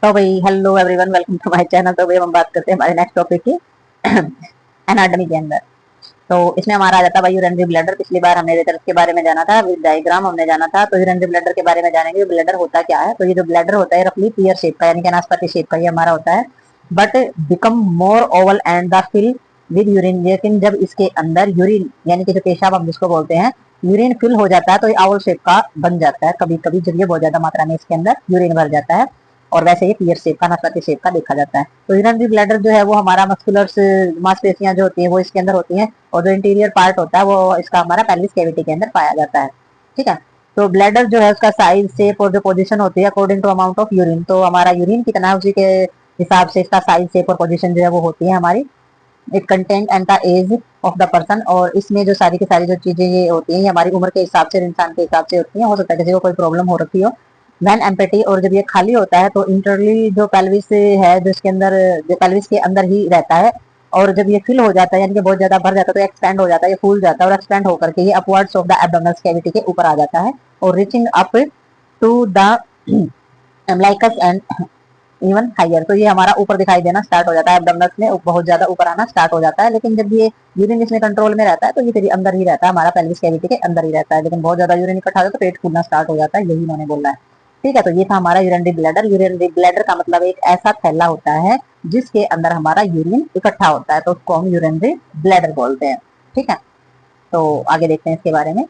तो भाई hello everyone, welcome to my channel. तो भाई हम बात करते हैं हमारे नेक्स्ट टॉपिक की एनाटॉमी के अंदर। तो इसमें हमारा आ जाता है भाई यूरिनरी ब्लैडर। पिछली बार हमने रेटर्स के बारे में जाना था, विद डायग्राम हमने जाना था। तो यूरिनरी ब्लैडर के बारे में जानेंगे। ब्लैडर होता क्या है। तो ये जो ब्लैडर होता है रफली पीयर शेप का, यानी कि नाशपाती शेप का ये हमारा होता है, but become more oval and the fill with urine. लेकिन जब इसके अंदर यूरिन यानी कि जो पेशाब हम जिसको बोलते हैं, यूरिन फिल हो जाता है तो ये ओवल शेप का बन जाता है कभी कभी, जब ये बहुत ज्यादा मात्रा में इसके अंदर यूरिन भर जाता है। और वैसे ये पीयर शेप का, नाशपाती शेप का देखा जाता है। तो यूरिनरी ब्लैडर जो है वो हमारा मस्कुलर मांसपेशियां जो होती है वो इसके अंदर होती हैं, और जो इंटीरियर पार्ट होता है वो इसका हमारा पेल्विस कैविटी के अंदर पाया जाता है। ठीक है। तो ब्लैडर जो है उसका साइज, शेप और जो पोजीशन होती है according to amount of urine. तो हमारा यूरिन कितना है उसी के हिसाब से इसका साइज, शेप और पोजीशन जो है वो होती है हमारी। It content and the age of the person. और इसमें जो सारी की सारी जो चीजें ये होती हैं ये हमारी उम्र के हिसाब से, इंसान के हिसाब से होती हैं। हो सकता है किसी को कोई प्रॉब्लम हो रखी हो। वैन एम्पेटी, और जब ये खाली होता है तो इंटरली जो पेल्विस है जो इसके अंदर, जो पेल्विस के अंदर ही रहता है। और जब ये फिल हो जाता है यानी कि बहुत ज्यादा भर जाता है तो एक्सपेंड हो जाता है, ये फूल जाता है और एक्सपेंड होकर के ये upwards of the abdominal cavity के ऊपर आ जाता है, और reaching up to the umbilicus and even higher. तो ये हमारा ऊपर दिखाई देना स्टार्ट हो जाता है, एब्डोमिनस में बहुत ज्यादा ऊपर आना स्टार्ट हो जाता है। लेकिन जब ये यूरिन इसमें कंट्रोल में रहता है तो ये फिर अंदर ही रहता है, हमारा पेल्विस कैविटी के अंदर ही रहता है। लेकिन बहुत ज्यादा यूरिन इकट्ठा होता है तो पेट फूलना स्टार्ट हो जाता है, यही इन्होंने बोला है। ठीक है। तो ये था हमारा यूरिनरी ब्लैडर। यूरिनरी ब्लैडर का मतलब एक ऐसा थैला होता है जिसके अंदर हमारा यूरिन इकट्ठा होता है, तो उसको हम यूरिनरी ब्लैडर बोलते हैं। ठीक है। तो आगे देखते हैं इसके बारे में।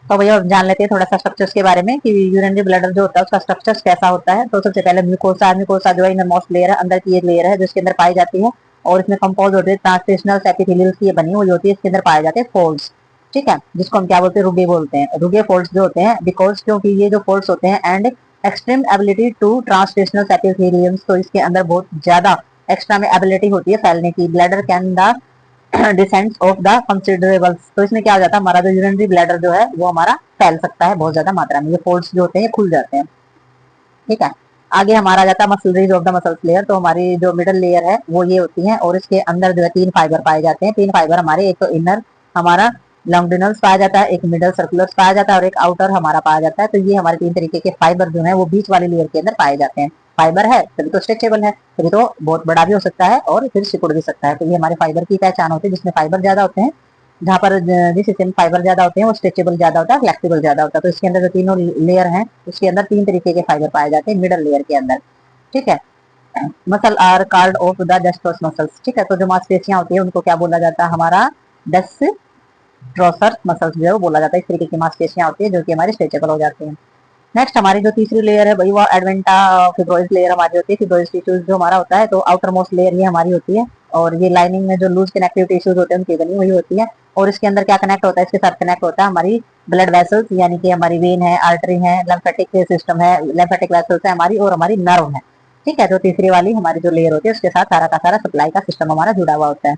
तो भैया जान लेते हैं थोड़ा सा स्ट्रक्चर्स के बारे में कि यूरिनरी ब्लैडर जो होता है उसका स्ट्रक्चर्स कैसा होता है। तो सबसे पहले म्यूकोसा। म्यूकोसा जो है इनर मोस्ट लेयर है, अंदर की एक लेयर है जो इसके अंदर पाई जाती है, और इसमें कंपोज होते हैं ट्रांसलेशनल एपिथेलियल्स की बनी हुई होती है। इसके अंदर पाए जाते हैं फोल्ड्स। ठीक है। जिसको हम क्या बोलते हैं, रुगे बोलते हैं। रुगे फोल्ड्स जो होते हैं, बिकॉज क्योंकि ये जो फोल्ड्स होते हैं and extreme ability to translational epithelials, तो इसके अंदर बहुत ज्यादा एक्स्ट्रा में एबिलिटी होती है फैलने की। Bladder can the descents of the considerables. तो इसमें क्या हो जाता है, हमारा जो यूरिनरी ब्लैडर जो है वो हमारा फैल सकता है बहुत ज्यादा मात्रा में। ये फोल्ड्स जो होते हैं ये खुल जाते हैं। ठीक है। आगे हमारा आ जाता है मसलरीज ऑफ द मसल्स लेयर। तो हमारी जो मिडल लेयर है वो ये होती है, और इसके अंदर जो है तीन फाइबर पाए जाते हैं। तीन फाइबर हमारे, एक तो इनर हमारा लॉन्गिनल्स पाया जाता है, एक मिडल सर्कुलर्स पाया जाता है, और एक आउटर हमारा पाया जाता है। तो ये हमारे तीन तरीके के फाइबर जो है वो बीच वाली लेयर के अंदर पाए जाते हैं। फाइबर है तभी तो स्ट्रेचेबल है, तभी तो बहुत बड़ा भी हो सकता है और फिर सिकुड़ भी सकता है। तो ये हमारे फाइबर की पहचान होती है, जिसमें फाइबर ज्यादा होते हैं, जहाँ पर जिस हिस्से में फाइबर ज्यादा होते हैं वो स्ट्रेचेबल ज्यादा होता है, फ्लेक्सिबल ज्यादा होता है। तो इसके अंदर जो तीनों लेयर हैं उसके अंदर तीन तरीके के फाइबर पाए जाते हैं मिडल लेयर के अंदर। ठीक है। Muscle are card of the डस्टोस मसल्स। ठीक है। तो जो मांसपेशियां होती है उनको क्या बोला जाता है, हमारा डस ट्रोसर मसल्स जो है वो बोला जाता है। इस तरीके की मांसपेशियां होती है जो कि हमारी स्ट्रेचेबल हो जाती हैं। नेक्स्ट हमारी जो तीसरी लेयर है भाई वो एडवेंटा फिब्रोइस लेयर हमारी होती है। फिब्रोइस टिश्यूज जो हमारा होता है, तो आउटर मोस्ट लेयर ये हमारी होती है, और ये लाइनिंग में जो लूज कनेक्टिव टिश्यूज होते हैं उनकी बनी हुई होती है। और इसके अंदर क्या कनेक्ट होता है, इसके साथ कनेक्ट होता है हमारी ब्लड वेसल्स, यानी कि हमारी वेन है, आर्टरी है, लिम्फेटिक सिस्टम है, लिम्फेटिक वेसल्स है हमारी, और हमारी नर्व है। ठीक है। तो तीसरी वाली हमारी जो लेयर होती है उसके साथ सारा का सारा सप्लाई का सिस्टम हमारा जुड़ा हुआ होता है।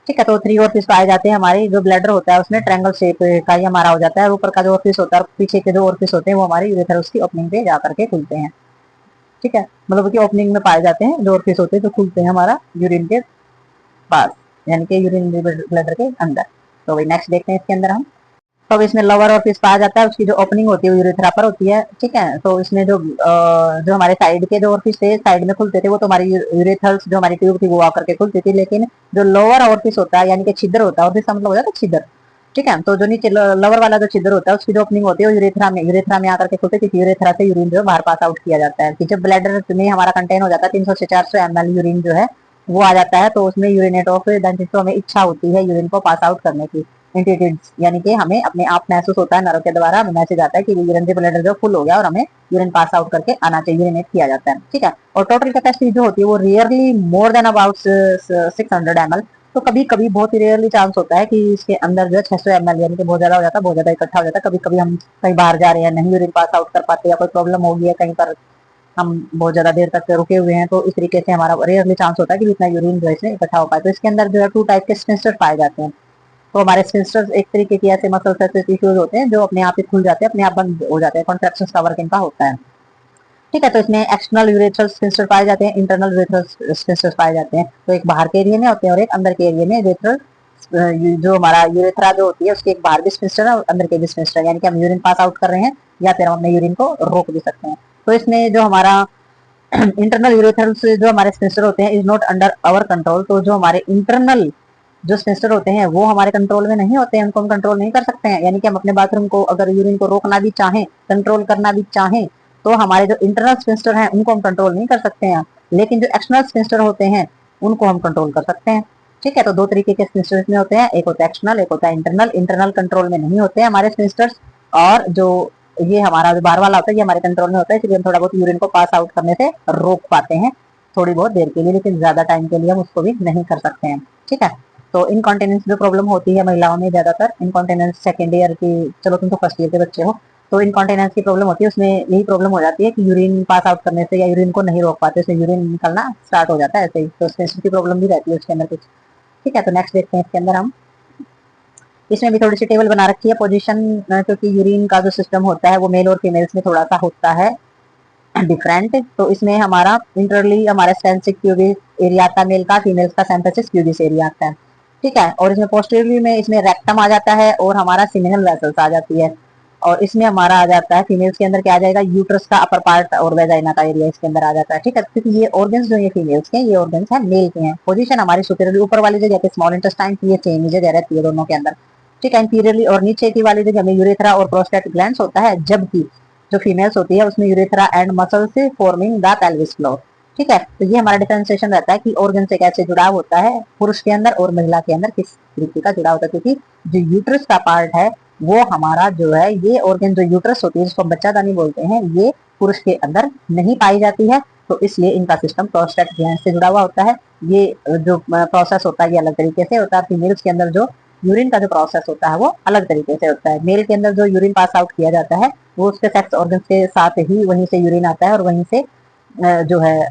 ठीक है। तो थ्री ओरफिस पाए जाते हैं। हमारी जो ब्लैडर होता है उसमें ट्रायंगल शेप का ही हमारा हो जाता है। ऊपर का जो ओरफिस होता है, पीछे के जो ओरफिस होते हैं वो हमारी यूरेथ्रस की ओपनिंग पे जा करके खुलते हैं। ठीक है। मतलब कि ओपनिंग में पाए जाते हैं जो ओरफिस होते हैं जो खुलते हैं हमारा यूरिन के पास, यानी कि यूरिन ब्लैडर के अंदर। तो वही नेक्स्ट देखते हैं इसके अंदर हम। तो अब इसमें लोअर ऑफिस पाया जाता है, उसकी जो ओपनिंग होती है यूरेथ्रा पर होती है। ठीक है। तो इसमें जो हमारे साइड के जो ऑफिस थे, साइड में खुलते थे, वो तो हमारी यूरेथ्रल्स जो हमारी ट्यूब थी वो आकर के खुलती थी। लेकिन जो लोअर ऑफिस होता है यानी कि छिद्र होता है, ऑफिस का मतलब हो जाता है छिद्र। ठीक है। तो जो नीचे लोअर वाला जो छिद्र होता है उसकी जो ओपनिंग होती है वो यूरेथ्रा में आकर के खुलती थी। यूरेथ्रा से यूरिन जो बाहर पास आउट किया जाता है। कि जब ब्लैडर में हमारा कंटेन हो जाता है 300 से 400 ml यूरिन जो है वो आ जाता है, तो उसमें यूरिनेट ऑफ देन तो हमें इच्छा होती है यूरिन को पास आउट करने की, इंटेटेड्स, यानी कि हमें अपने आप महसूस होता है, नर्व के द्वारा हमें मैसेज आता है कि यूरिनरी ब्लैडर जो फुल हो गया और हमें यूरिन पास आउट करके आना चाहिए, यूरिनेट किया जाता है। ठीक है। और टोटल कैपेसिटी जो होती है वो rarely more than about 600 ml। तो कभी कभी बहुत ही रेयरली चांस होता है कि इसके अंदर जो है 600 ml, यानी कि बहुत ज्यादा हो जाता है, बहुत ज्यादा इकट्ठा हो जाता है। कभी कभी हम कहीं बाहर जा रहे हैं, नहीं यूरिन पास आउट कर पाते, या कोई प्रॉब्लम हो गई है कहीं पर, हम बहुत ज्यादा देर तक रुके हुए हैं, तो इस तरीके से हमारा रेयरली चांस होता है कि इतना यूरिन जो है इसमें इकट्ठा हो पाए। तो इसके अंदर जो है टू टाइप के स्फिंक्टर पाए जाते हैं। तो हमारे स्फिंक्टर्स एक तरीके के ऐसे मसल्स, ऐसे टिश्यूज होते हैं जो अपने आप ही खुल जाते हैं, अपने आप बंद हो जाते हैं, कॉन्ट्रैक्शन का वर्क इनका होता है। ठीक है। तो इसमें एक्सटर्नल यूरेथ्रल स्फिंक्टर पाए जाते हैं, इंटरनल यूरेथ्रल स्फिंक्टर पाए जाते हैं। तो एक बाहर के एरिया में होते हैं और एक अंदर के एरिया में यूरेथ्रल, जो हमारा यूरेथ्रा जो होती है उसके एक बाहर भी स्फिंक्टर है और अंदर के भी स्फिंक्टर है, यानी कि हम यूरिन पास आउट कर रहे हैं या फिर हम अपने यूरिन को रोक भी सकते हैं। तो इसमें जो हमारा इंटरनल यूरेथ्रल्स जो हमारे स्पिंस्टर होते हैं is not under our control. तो जो हमारे इंटरनल जो स्पिंस्टर होते हैं वो हमारे कंट्रोल में नहीं होते हैं, उनको हम कंट्रोल नहीं कर सकते हैं। यानी कि हम अपने बाथरूम को अगर यूरिन को रोकना भी चाहें, कंट्रोल करना भी चाहें, तो हमारे जो इंटरनल स्पिंस्टर हैं उनको हम कंट्रोल नहीं कर सकते हैं। लेकिन जो एक्सटर्नल स्पिंस्टर होते हैं उनको हम कंट्रोल कर सकते हैं। ठीक है, तो दो तरीके के स्पिंस्टर्स में होते हैं, एक होता है एक्सटर्नल, एक होता है इंटरनल। इंटरनल कंट्रोल में नहीं होते हैं हमारे स्पिंस्टर्स, और जो ये हमारा जो बाहर वाला होता है ये हमारे कंट्रोल में होता है, इसलिए हम थोड़ा बहुत यूरिन को पास आउट करने से रोक पाते हैं थोड़ी बहुत देर के लिए, लेकिन ज्यादा टाइम के लिए हम उसको भी नहीं कर सकते हैं। ठीक है, तो इनकॉन्टिनेंस जो प्रॉब्लम होती है महिलाओं में ज्यादातर, इनकॉन्टिनेंस सेकेंड ईयर की, चलो तुम तो फर्स्ट ईयर के बच्चे हो, तो इनकॉन्टिनेंस की प्रॉब्लम होती है, उसमें यही प्रॉब्लम हो जाती है कि यूरिन पास आउट करने से या यूरिन को नहीं रोक पाते, उससे यूरिन निकलना स्टार्ट हो जाता है ऐसे ही, तो स्पेशल की प्रॉब्लम भी रहती है उसके अंदर कुछ। ठीक है, तो नेक्स्ट देखते हैं इसके अंदर हम, इसमें भी थोड़ी सी टेबल बना रखी है पोजीशन, क्योंकि यूरिन का जो सिस्टम होता है वो मेल और फीमेल्स में थोड़ा सा होता है डिफरेंट। तो इसमें हमारा इंटरली हमारा सेंसिक क्यूबिस एरिया आता है मेल का, फीमेल्स का सेंपेसिस क्यूबिस एरिया आता है। ठीक है, और इसमें पोस्टीरियरली में इसमें रेक्टम आ जाता है और हमारा सीमिनल वेसल्स आ जाती है, और इसमें हमारा आ जाता है फीमेल्स के अंदर क्या आ जाएगा, यूट्रस का अपर पार्ट और वेजाइना का एरिया इसके अंदर आ जाता है। ठीक है, क्योंकि ये ऑर्गन्स जो ये फीमेल्स के हैं ये ऑर्गन्स है मेल के हैं। पोजीशन हमारी सुपीरियरली ऊपर वाली जगह पे स्मॉल इंटेस्टाइन की ये सेम जगह रहती है दोनों के अंदर। ठीक है, इंटीरियरली और नीचे की वाली जगह में यूरेथ्रा और प्रोस्टेट ग्लैंड्स होता है, जबकि जो फीमेल्स होती है उसमें यूरेथ्रा एंड मसल से फॉर्मिंग द पेल्विस फ्लोर। ठीक है, तो ये हमारा डिफरेंशिएशन रहता है कि ऑर्गन से कैसे जुड़ाव होता है पुरुष के अंदर और महिला के अंदर किस तरीके का जुड़ाव होता है, क्योंकि जो यूट्रस का पार्ट है वो हमारा जो है ये ऑर्गन जो यूट्रस होती है जिसको बच्चादानी बोलते हैं, ये पुरुष के अंदर नहीं पाई जाती है, तो इसलिए इनका सिस्टम प्रोस्टेट ग्लैंड से जुड़ा हुआ होता है। ये जो प्रोसेस होता है ये अलग तरीके से होता है। फीमेल्स के अंदर जो यूरिन का जो प्रोसेस होता है वो अलग तरीके से होता है। मेल के अंदर जो यूरिन पास आउट किया जाता है वो उसके सेक्स ऑर्गन के साथ ही वहीं से यूरिन आता है और वहीं से जो है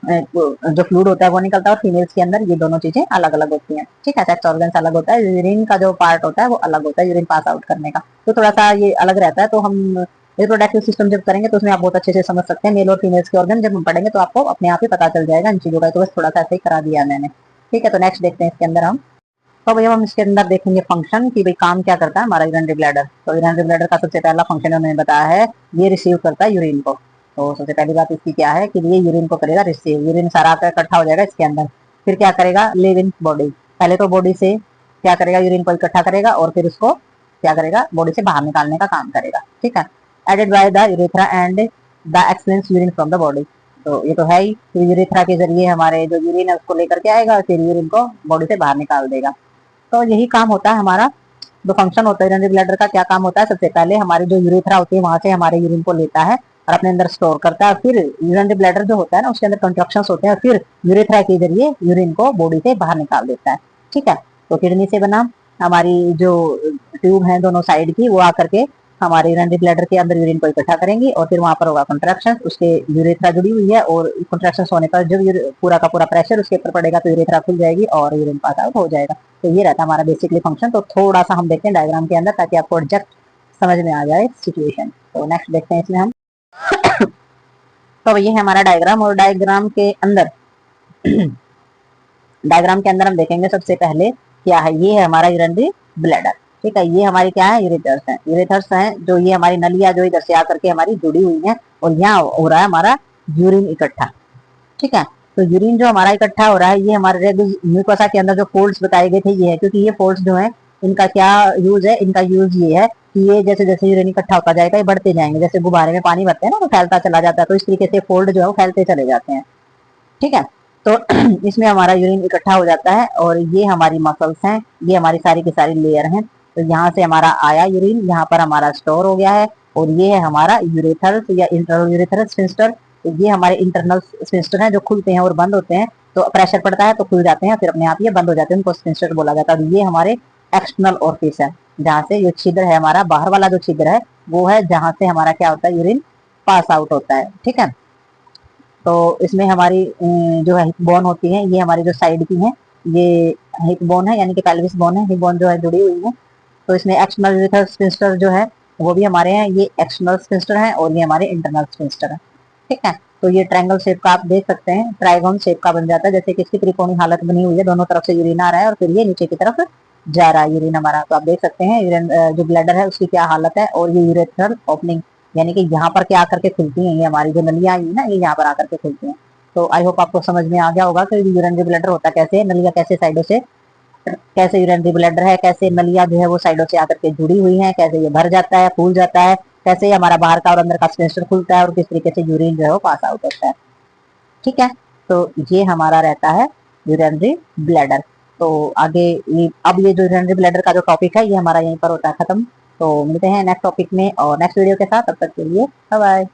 जो फ्लूइड होता है वो निकलता है, और फीमेल्स के अंदर ये दोनों चीजें अलग अलग होती हैं। ठीक है, सेक्स ऑर्गन अलग होता है, यूरिन का जो पार्ट होता है वो अलग होता है यूरिन पास आउट करने का, तो थोड़ा सा ये अलग रहता है। तो हम रिप्रोडक्टिव सिस्टम जब करेंगे तो उसमें आप बहुत अच्छे से समझ सकते हैं मेल और फीमेल्स के ऑर्गन, जब हम पढ़ेंगे तो आपको अपने आप ही पता चल जाएगा इन चीजों का, तो बस थोड़ा सा ऐसे ही करा दिया मैंने। ठीक है, तो नेक्स्ट देखते हैं इसके अंदर हम, तो भैया हम इसके अंदर देखेंगे फंक्शन कि भाई काम क्या करता है हमारा यूरिनरी ब्लैडर। तो यूरिनरी ब्लैडर का सबसे पहला फंक्शन उन्होंने बताया है ये रिसीव करता है यूरिन को। तो सबसे पहली बात इसकी क्या है कि ये यूरिन को करेगा रिसीव, यूरिन सारा आकर इकट्ठा हो जाएगा इसके अंदर, फिर क्या करेगा लिव इन बॉडी, पहले तो बॉडी से क्या करेगा यूरिन को इकट्ठा करेगा और फिर उसको क्या करेगा बॉडी से बाहर निकालने का काम करेगा। ठीक है, added by the urethra and the excellence urine from the body. तो ये तो है ही, फिर यूरेथ्रा के जरिए हमारे जो यूरिन है उसको लेकर के आएगा, फिर यूरिन को बॉडी से बाहर निकाल देगा। तो यही काम होता है हमारा, जो फंक्शन होता है यूरिनरी ब्लैडर का। क्या काम होता है, सबसे पहले हमारी जो यूरेथ्रा होती है वहां से हमारे यूरिन को लेता है और अपने अंदर स्टोर करता है, फिर यूरिनरी ब्लैडर जो होता है ना उसके अंदर कंट्रक्शंस होते हैं, फिर यूरेथ्रा के जरिए यूरिन को बॉडी से बाहर निकाल देता है। ठीक है, तो किडनी से बना हमारी जो ट्यूब है दोनों साइड की वो आकर के हमारे यूरिनरी ब्लैडर के अंदर यूरिन को इकट्ठा करेंगी और फिर वहां पर होगा कंट्रैक्शन, उसके यूरेथ्रा जुड़ी हुई है और कंट्रैक्शन होने पर जब पूरा का पूरा प्रेशर उसके ऊपर पड़ेगा तो यूरेथ्रा खुल जाएगी और यूरिन पास आउट हो जाएगा। तो ये रहता है हमारा बेसिकली फंक्शन। तो थोड़ा सा हम देखते हैं डायग्राम के अंदर ताकि आपको एग्जैक्ट समझ में आ जाए सिचुएशन। तो नेक्स्ट देखते हैं इसमें हम तो ये है हमारा डायग्राम, और डायग्राम के अंदर डायग्राम के अंदर हम देखेंगे सबसे पहले क्या है, ये है हमारा यूरिनरी ब्लैडर। ठीक है, ये हमारी क्या है यूरेथर्स हैं, यूरेथर्स हैं जो ये हमारी नलियां जो इधर से आकर के हमारी जुड़ी हुई हैं और यहाँ हो रहा है हमारा यूरिन इकट्ठा। ठीक है, तो यूरिन जो हमारा इकट्ठा हो रहा है ये हमारे रेगुलर म्यूकोसा के अंदर जो फोल्ड्स बताए गए थे ये है, क्योंकि ये फोल्ड्स जो है इनका क्या यूज है, इनका यूज ये है कि ये जैसे जैसे यूरिन इकट्ठा होता जाएगा ये बढ़ते जाएंगे, जैसे गुब्बारे में पानी भरते हैं ना तो फैलता चला जाता है, तो इस तरीके से फोल्ड जो है वो फैलते चले जाते हैं। ठीक है, तो इसमें हमारा यूरिन इकट्ठा हो जाता है और ये हमारी मसल्स हैं, ये हमारी सारी की सारी लेयर हैं। तो यहाँ से हमारा आया यूरिन, यहाँ पर हमारा स्टोर हो गया है, और ये है हमारा यूरेथर्स या इंटरनल यूरेथरस स्फिंक्टर। तो ये हमारे इंटरनल स्फिंक्टर हैं जो खुलते हैं और बंद होते हैं, तो प्रेशर पड़ता है तो खुल जाते हैं, फिर अपने आप ये बंद हो जाते हैं, उनको स्फिंक्टर बोला जाता है। ये हमारे एक्सटर्नल ऑर्फिस है, जहाँ से ये छिद्र है हमारा बाहर वाला जो छिद्र है वो है जहाँ से हमारा क्या होता है यूरिन पास आउट होता है। ठीक है, तो इसमें हमारी जो है हिप बोन होती है, ये हमारी जो साइड की है ये हिप बोन है, यानी कि पेल्विस बोन है, हिप बोन जो है जुड़ी हुई है। तो इसमें एक्सटर्नल यूरेथ्रस स्फिंक्टर जो है वो भी हमारे हैं, ये एक्सटर्नल स्फिंक्टर है और ये हमारे इंटरनल स्फिंक्टर है। ठीक है, तो ये ट्रायंगल शेप का आप देख सकते हैं, ट्राइगोन शेप का बन जाता है, जैसे कि इसकी त्रिकोणी हालत बनी हुई है, दोनों तरफ से यूरिन आ रहा है और फिर ये नीचे की तरफ जा रहा है यूरिन हमारा। तो आप देख सकते हैं यूरिन जो ब्लैडर है उसकी क्या हालत है, और ये यूरेथ्रल ओपनिंग यानी कि यहाँ पर क्या आकर के खुलती हैं, ये हमारी जो नलियां आई ना, ये यहाँ पर आकर के खुलती हैं। तो आई होप आपको समझ में आ गया होगा कि यूरिनरी ब्लैडर होता कैसे है, नलियां कैसे साइडों से, कैसे यूरिनरी ब्लैडर है, कैसे नलियां जो है वो साइडों से आकर के जुड़ी हुई हैं, कैसे ये भर जाता है, फूल जाता है, कैसे हमारा बाहर का और अंदर का स्पेंसर खुलता है, और किस तरीके से यूरिन जो है वो पास आउट होता है। ठीक है, तो ये हमारा रहता है यूरिनरी ब्लैडर। तो आगे अब ये जो यूरिनरी ब्लैडर का जो टॉपिक है ये हमारा यहीं पर होता है खत्म। तो मिलते हैं नेक्स्ट टॉपिक में और नेक्स्ट वीडियो के साथ, तब तक के लिए बाय बाय।